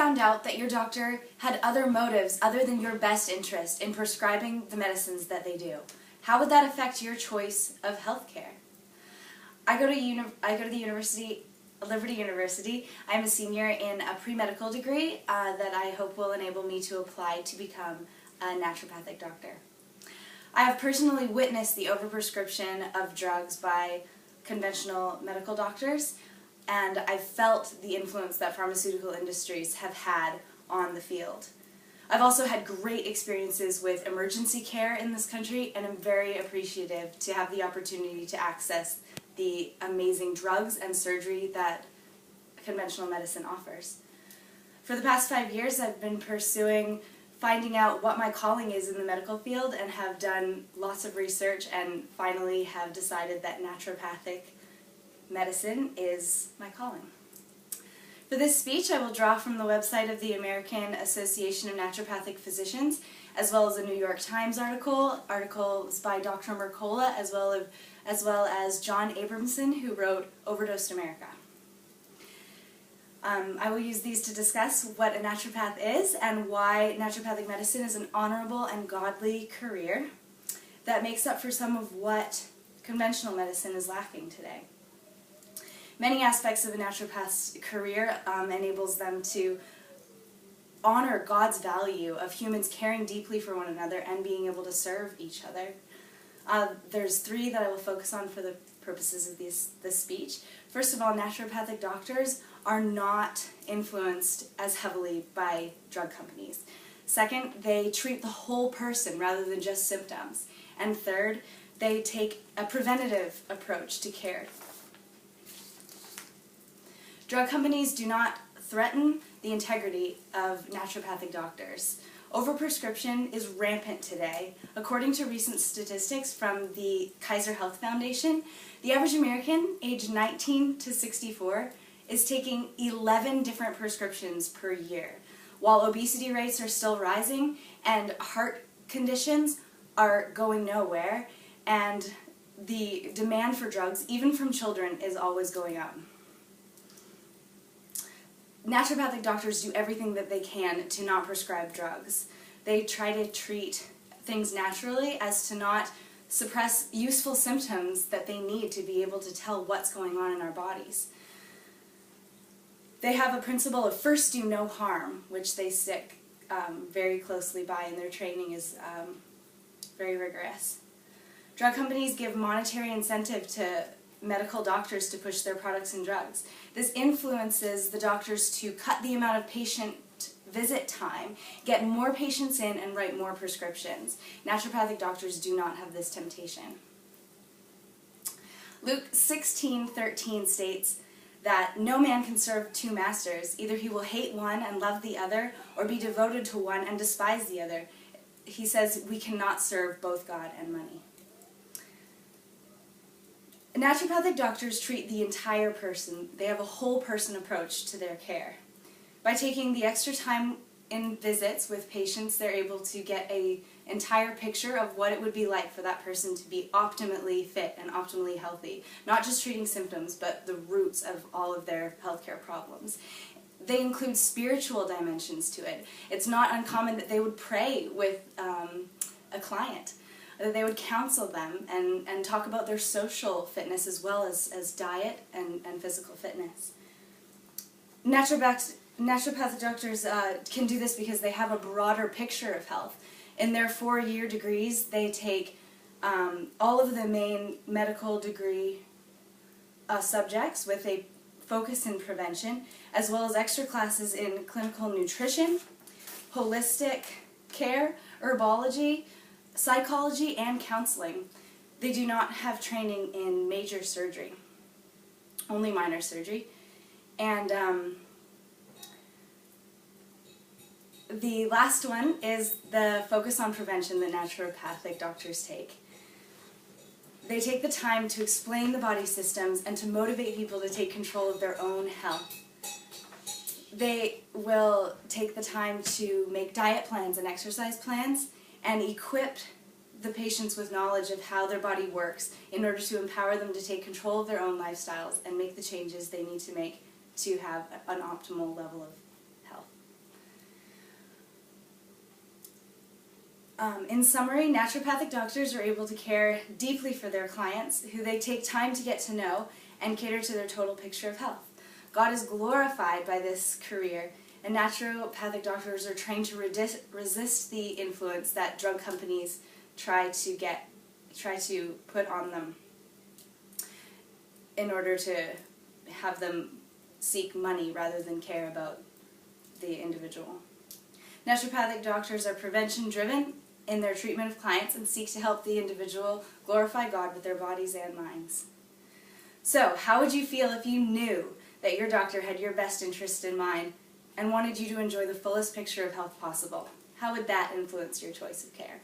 found out that your doctor had other motives other than your best interest in prescribing the medicines that they do? How would that affect your choice of healthcare? I go to the university, Liberty University. I'm a senior in a pre-medical degree that I hope will enable me to apply to become a naturopathic doctor. I have personally witnessed the overprescription of drugs by conventional medical doctors, and I've felt the influence that pharmaceutical industries have had on the field. I've also had great experiences with emergency care in this country, and I'm very appreciative to have the opportunity to access the amazing drugs and surgery that conventional medicine offers. For the past 5 years, I've been pursuing finding out what my calling is in the medical field and have done lots of research and finally have decided that naturopathic medicine is my calling. For this speech, I will draw from the website of the American Association of Naturopathic Physicians, as well as a New York Times articles by Dr. Mercola, as well as John Abramson, who wrote Overdosed America. I will use these to discuss what a naturopath is and why naturopathic medicine is an honorable and godly career that makes up for some of what conventional medicine is lacking today. Many aspects of a naturopath's career enables them to honor God's value of humans caring deeply for one another and being able to serve each other. There's 3 that I will focus on for the purposes of this speech. First of all, naturopathic doctors are not influenced as heavily by drug companies. Second, they treat the whole person rather than just symptoms. And third, they take a preventative approach to care. Drug companies do not threaten the integrity of naturopathic doctors. Overprescription is rampant today. According to recent statistics from the Kaiser Health Foundation, the average American, aged 19 to 64, is taking 11 different prescriptions per year, while obesity rates are still rising and heart conditions are going nowhere, and the demand for drugs, even from children, is always going up. Naturopathic doctors do everything that they can to not prescribe drugs. They try to treat things naturally as to not suppress useful symptoms that they need to be able to tell what's going on in our bodies. They have a principle of first do no harm, which they stick very closely by, and their training is very rigorous. Drug companies give monetary incentive to medical doctors to push their products and drugs. This influences the doctors to cut the amount of patient visit time, get more patients in, and write more prescriptions. Naturopathic doctors do not have this temptation. Luke 16:13 states that no man can serve 2 masters. Either he will hate one and love the other, or be devoted to one and despise the other. He says we cannot serve both God and money. Naturopathic doctors treat the entire person. They have a whole person approach to their care. By taking the extra time in visits with patients, they're able to get an entire picture of what it would be like for that person to be optimally fit and optimally healthy. Not just treating symptoms, but the roots of all of their healthcare problems. They include spiritual dimensions to it. It's not uncommon that they would pray with a client, that they would counsel them and talk about their social fitness as well as diet and physical fitness. Naturopathic doctors can do this because they have a broader picture of health. In their 4-year degrees, they take all of the main medical degree subjects with a focus in prevention, as well as extra classes in clinical nutrition, holistic care, herbology, psychology, and counseling. They do not have training in major surgery, only minor surgery. And the last one is the focus on prevention that naturopathic doctors take. They take the time to explain the body systems and to motivate people to take control of their own health. They will take the time to make diet plans and exercise plans and equip the patients with knowledge of how their body works in order to empower them to take control of their own lifestyles and make the changes they need to make to have an optimal level of health. In summary, naturopathic doctors are able to care deeply for their clients, who they take time to get to know and cater to their total picture of health. God is glorified by this career, and naturopathic doctors are trained to resist the influence that drug companies try to put on them in order to have them seek money rather than care about the individual. Naturopathic doctors are prevention-driven in their treatment of clients and seek to help the individual glorify God with their bodies and minds. So, how would you feel if you knew that your doctor had your best interest in mind and wanted you to enjoy the fullest picture of health possible? How would that influence your choice of care?